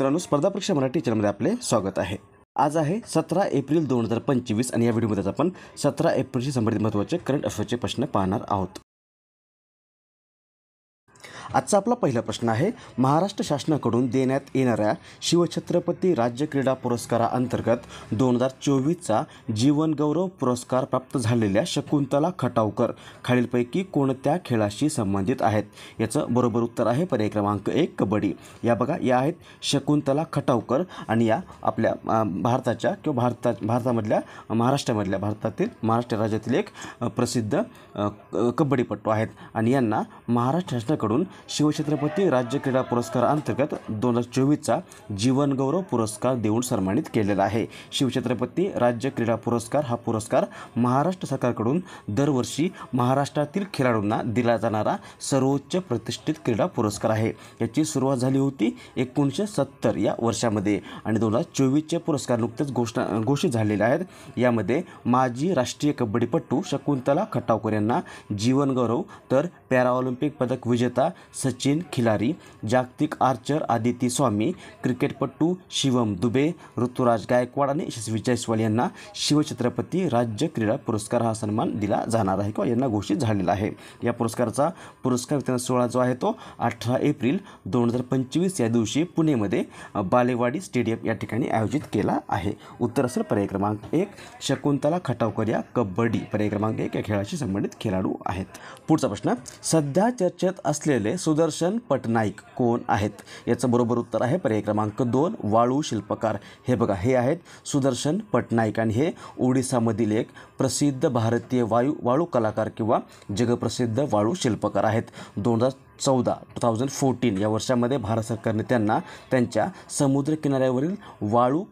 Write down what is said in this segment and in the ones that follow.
मित्रांनो, स्पर्धा परीक्षा मराठी चॅनलमध्ये आपले स्वागत आहे। आज आहे 17 एप्रिल 2025 आणि या व्हिडिओमध्ये आपण 17 एप्रिलशी संबंधित महत्त्वाचे करंट अफेअर्सचे प्रश्न पाहणार आहोत। आजचा आपला पहिला प्रश्न आहे, महाराष्ट्र शासनाकडून देण्यात येणाऱ्या शिवछत्रपती राज्य क्रीडा पुरस्काराअंतर्गत 2024चा जीवन गौरव पुरस्कार प्राप्त झालेल्या शकुंतला खटावकर खालीलपैकी कोणत्या खेळाशी संबंधित आहेत? याचं बरोबर उत्तर आहे पर्याय क्रमांक 1 कबड्डी। या बघा, या आहेत शकुंतला खटावकर आणि या आपल्या भारताच्या किंवा भारतातील महाराष्ट्र राज्यातील एक प्रसिद्ध कबड्डीपटू आहेत आणि यांना महाराष्ट्र शासनाकडून शिवछत्रपती राज्य क्रीडा पुरस्काराअंतर्गत 2024चा जीवन गौरव पुरस्कार देऊन सन्मानित केलेला आहे। शिवछत्रपती राज्य क्रीडा पुरस्कार हा पुरस्कार महाराष्ट्र सरकारकडून दरवर्षी महाराष्ट्रातील खेळाडूंना दिला जाणारा सर्वोच्च प्रतिष्ठित क्रीडा पुरस्कार आहे। याची सुरुवात झाली होती 1970 या वर्षामध्ये आणि 2024चे पुरस्कार नुकतेच घोषित झालेले आहेत। यामध्ये माजी राष्ट्रीय कबड्डीपटू शकुंतला खटावकर यांना जीवन गौरव, तर पॅराऑलिम्पिक पदक विजेता सचिन खिलारी, जागतिक आर्चर आदिती स्वामी, क्रिकेटपटू शिवम दुबे, ऋतुराज गायकवाड आणि यशस्वी जयस्वाल यांना शिवछत्रपती राज्य क्रीडा पुरस्कार हा सन्मान दिला जाणार आहे किंवा यांना घोषित झालेला आहे। या पुरस्काराचा पुरस्कार वितरण सोहळा जो आहे तो 18 एप्रिल 2025 या दिवशी पुणेमध्ये बालेवाडी स्टेडियम या ठिकाणी आयोजित केला आहे। उत्तर असेल पर्याय क्रमांक 1 शकुंतला खटावकर या कबड्डी, पर्याय क्रमांक 1 या खेळाशी संबंधित खेळाडू आहेत। पुढचा प्रश्न, सध्या चर्चेत असलेले सुदर्शन पटनाईक कोण आहेत? याचं बरोबर उत्तर आहे पर्याय क्रमांक 2 वाळू शिल्पकार। हे बघा, हे आहेत सुदर्शन पटनाईक आणि हे ओडिसामधील एक प्रसिद्ध भारतीय वाळू कलाकार किंवा जगप्रसिद्ध वाळू शिल्पकार आहेत। 2014 या वर्षामध्ये भारत सरकारने त्यांना त्यांच्या समुद्र किनाऱ्यावरील वाळू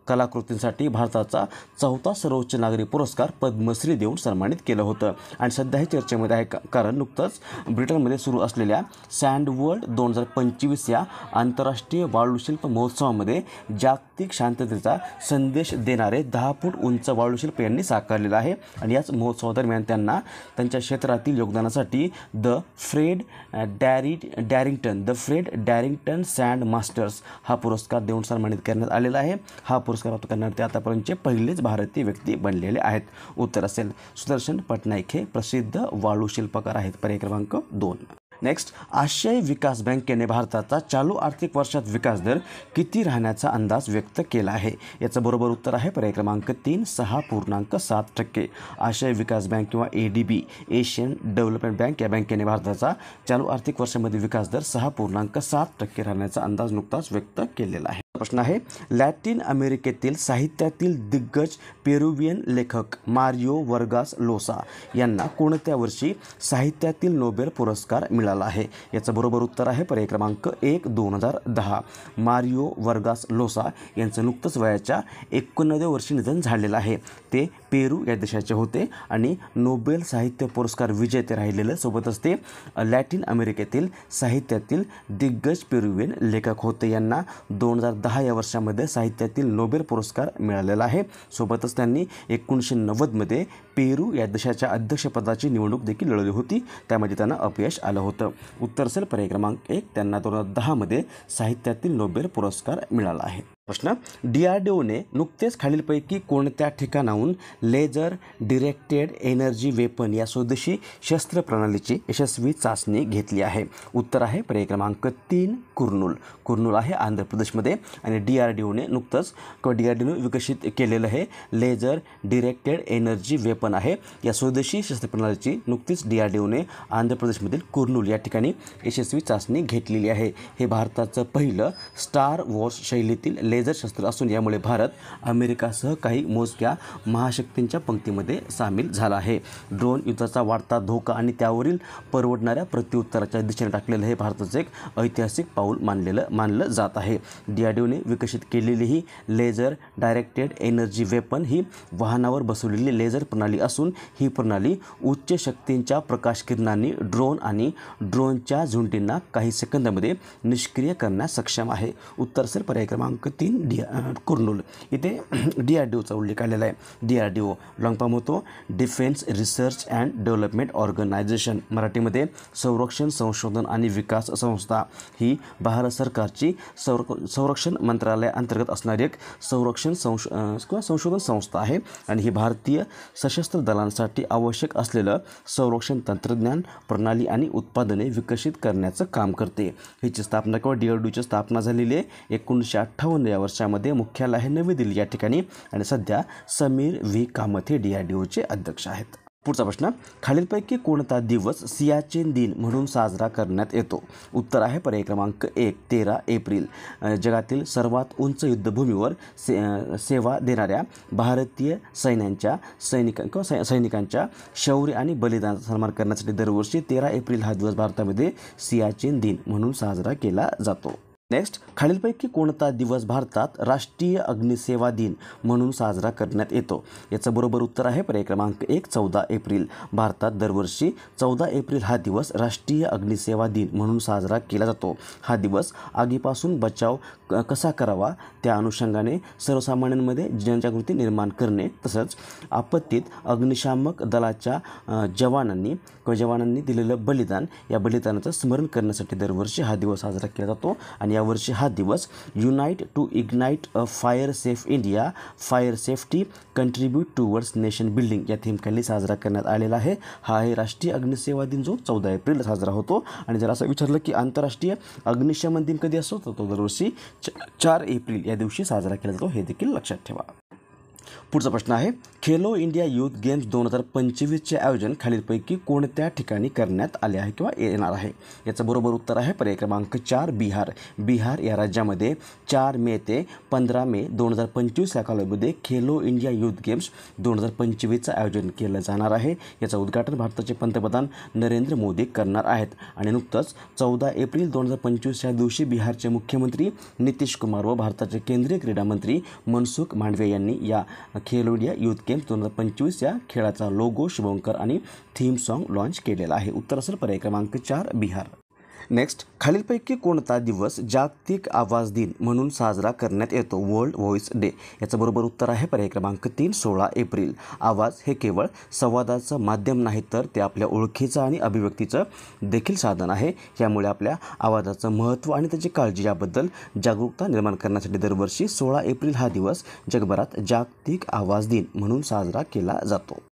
कलाकृतींसाठी भारताचा 4था सर्वोच्च नागरी पुरस्कार पद्मश्री देऊन सन्मानित केलं होतं आणि सध्या हे चर्चेमध्ये आहे कारण नुकतंच ब्रिटनमध्ये सुरू असलेल्या सँड वर्ल्ड 2025 या आंतरराष्ट्रीय वाळूशिल्प महोत्सवामध्ये जागतिक शांततेचा संदेश देणारे 10 फूट उंच वाळूशिल्प यांनी साकारलेलं आहे आणि याच महोत्सवादरम्यान त्यांना त्यांच्या क्षेत्रातील योगदानासाठी द फ्रेड डॅरिंग्टन सँड मास्टर्स हा पुरस्कार देऊन सन्मानित करण्यात आलेला आहे। हा पुरस्कार प्राप्त करणारे ते आतापर्यंतचे पहिलेच भारतीय व्यक्ती बनलेले आहेत। उत्तर असेल सुदर्शन पटनाईक हे प्रसिद्ध वाळू शिल्पकार आहेत, पर्याय क्रमांक 2। नेक्स्ट, आशियाई विकास बँकेने भारताचा चालू आर्थिक वर्षात विकास दर किती राहण्याचा अंदाज व्यक्त केला आहे? याचं बरोबर उत्तर आहे पर्याय क्रमांक 3 6.7%। आशियाई विकास बँक किंवा ADB एशियन डेव्हलपमेंट बँक या बँकेने भारताचा चालू आर्थिक वर्षामध्ये विकास दर 6.7% राहण्याचा अंदाज नुकताच व्यक्त केलेला आहे। प्रश्न आहे, लॅटिन अमेरिकेतील साहित्यातील दिग्गज पेरुवियन लेखक मारियो वर्गास लोसा यांना कोणत्या वर्षी साहित्यातील नोबेल पुरस्कार मिळाला आहे? याचं बरोबर उत्तर आहे पर्याय क्रमांक 1 2010। मारियो वर्गास लोसा यांचं नुकतंच वयाच्या 89व्या वर्षी निधन झालेलं आहे। ते पेरू या देशाचे होते आणि नोबेल साहित्य पुरस्कार विजेते राहिलेले, सोबतच ते लॅटिन अमेरिकेतील साहित्यातील दिग्गज पेरुवियन लेखक होते। यांना 2010 या वर्षामध्ये साहित्यातील नोबेल पुरस्कार मिळालेला आहे। सोबतच त्यांनी 1990मध्ये पेरू या देशाच्या अध्यक्षपदाची निवडणूक देखील लढवली होती, त्यामध्ये त्यांना अपयश आलं होतं। उत्तर असेल पर्याय क्रमांक 1 त्यांना 2010मध्ये साहित्यातील नोबेल पुरस्कार मिळाला आहे। प्रश्न, DRDOने नुकतेच खालीलपैकी कोणत्या ठिकाणाहून लेझर डिरेक्टेड एनर्जी वेपन या स्वदेशी शस्त्र प्रणालीची यशस्वी चाचणी घेतली आहे? उत्तर आहे पर्याय क्रमांक 3 कुर्नूल आहे आंध्र प्रदेशमध्ये आणि DRDOने विकसित केलेलं हे लेझर डिरेक्टेड एनर्जी वेपन आहे। या स्वदेशी शस्त्र प्रणालीची नुकतीच DRDOने आंध्र प्रदेशमधील कुर्नूल या ठिकाणी यशस्वी चाचणी घेतलेली आहे। हे भारताचं पहिलं स्टार वॉर्स शैलीतील लेझर शस्त्र असून यामुळे भारत अमेरिकासह काही मोजक्या महाशक्तींच्या पंक्तीमध्ये सामील झाला आहे। ड्रोन युद्धाचा वाढता धोका आणि त्यावरील परवडणाऱ्या प्रत्युत्तराच्या दिशेने टाकलेलं हे भारताचं एक ऐतिहासिक पाऊल मानलं जात आहे। DRDOने विकसित केलेली ही लेझर डायरेक्टेड एनर्जी वेपन ही वाहनावर बसवलेली लेझर प्रणाली असून ही प्रणाली उच्च शक्तींच्या प्रकाश किरणांनी ड्रोन आणि ड्रोनच्या झुंडींना काही सेकंदामध्ये निष्क्रिय करण्यास सक्षम आहे। उत्तर असेल पर्याय क्रमांक 3 कुर्नूल. इथे DRDOचा उल्लेख आलेला आहे. DRDO लॉंग फॉर्म होतो defence research and development organisation, मराठीमध्ये संरक्षण संशोधन आणि विकास संस्था. ही भारत सरकारची संरक्षण मंत्रालयाअंतर्गत असणारी एक संशोधन संस्था आहे आणि ही भारतीय सशस्त्र दलांसाठी आवश्यक असलेलं संरक्षण तंत्रज्ञान, प्रणाली आणि उत्पादने विकसित करण्याचं काम करते. हिची स्थापना किंवा DRDOची स्थापना झालेली आहे 1958 या वर्षामध्ये. मुख्यालय आहे नवी दिल्ली या ठिकाणी आणि सध्या समीर व्ही कामत हे DRDOचे अध्यक्ष आहेत. पुढचा प्रश्न, खालीलपैकी कोणता दिवस सियाचीन दिन म्हणून साजरा करण्यात येतो? उत्तर आहे पर्याय क्रमांक 1 13 एप्रिल. जगातील सर्वात उंच युद्धभूमीवर सेवा देणाऱ्या भारतीय सैनिकांच्या शौर्य आणि बलिदानाचा सन्मान करण्यासाठी दरवर्षी 13 एप्रिल हा दिवस भारतामध्ये सियाचीन दिन म्हणून साजरा केला जातो. नेक्स्ट, खालीलपैकी कोणता दिवस भारतात राष्ट्रीय अग्निसेवा दिन म्हणून साजरा करण्यात येतो? याचं बरोबर उत्तर आहे पर्याय क्रमांक 1 14 एप्रिल. भारतात दरवर्षी 14 एप्रिल हा दिवस राष्ट्रीय अग्निसेवा दिन म्हणून साजरा केला जातो. हा दिवस आगीपासून बचाव कसा करावा त्या अनुषंगाने सर्वसामान्यांमध्ये जनजागृती निर्माण करणे, तसंच आपत्तीत अग्निशामक दलाच्या जवानांनी दिलेलं बलिदान, या बलिदानाचं स्मरण करण्यासाठी दरवर्षी हा दिवस साजरा केला जातो. आणि यावर्षी हा दिवस unite to ignite a fire safe India, fire safety contribute towards nation building या थीमखाली साजरा करण्यात आलेला आहे. हा आहे राष्ट्रीय अग्निसेवा दिन जो 14 एप्रिलला साजरा होतो. आणि जर असं विचारलं की आंतरराष्ट्रीय अग्निशमन दिन कधी असतो, तर तो दरवर्षी 4 एप्रिल या दिवशी साजरा केला जातो. हे देखील लक्षात ठेवा. पुढचा प्रश्न आहे, खेलो इंडिया यूथ गेम्स 2025चे आयोजन खालीलपैकी कोणत्या ठिकाणी करण्यात आले आहे किंवा येणार आहे? याचं बरोबर उत्तर आहे पर्याय क्रमांक 4 बिहार या राज्यामध्ये 4 मे ते 15 मे 2025 या कालावधीमध्ये खेलो इंडिया यूथ गेम्स 2025चं आयोजन केलं जाणार आहे. याचं उद्घाटन भारताचे पंतप्रधान नरेंद्र मोदी करणार आहेत. आणि नुकतंच 14 एप्रिल 2025 या दिवशी बिहारचे मुख्यमंत्री नितीश कुमार व भारताचे केंद्रीय क्रीडा मंत्री मनसुख मांडविया यांनी या खेलो इंडिया यूथ गेम्स 2025 या खेळाचा लोगो, शुभंकर आणि थीम सॉन्ग लॉन्च केलेला आहे. उत्तर असेल पर्याय क्रमांक 4 बिहार. नेक्स्ट, खालीलपैकी कोणता दिवस जागतिक आवाज दिन म्हणून साजरा करण्यात येतो? World voice day. याचं बरोबर उत्तर आहे पर्याय क्रमांक 3 16 एप्रिल. आवाज हे केवळ संवादाचं माध्यम नाही, तर ते आपल्या ओळखीचं आणि अभिव्यक्तीचं देखील साधन आहे. यामुळे आपल्या आवाजाचं महत्त्व आणि त्याची काळजी याबद्दल जागरूकता निर्माण करण्यासाठी दरवर्षी 16 एप्रिल हा दिवस जगभरात जागतिक आवाज दिन म्हणून साजरा केला जातो.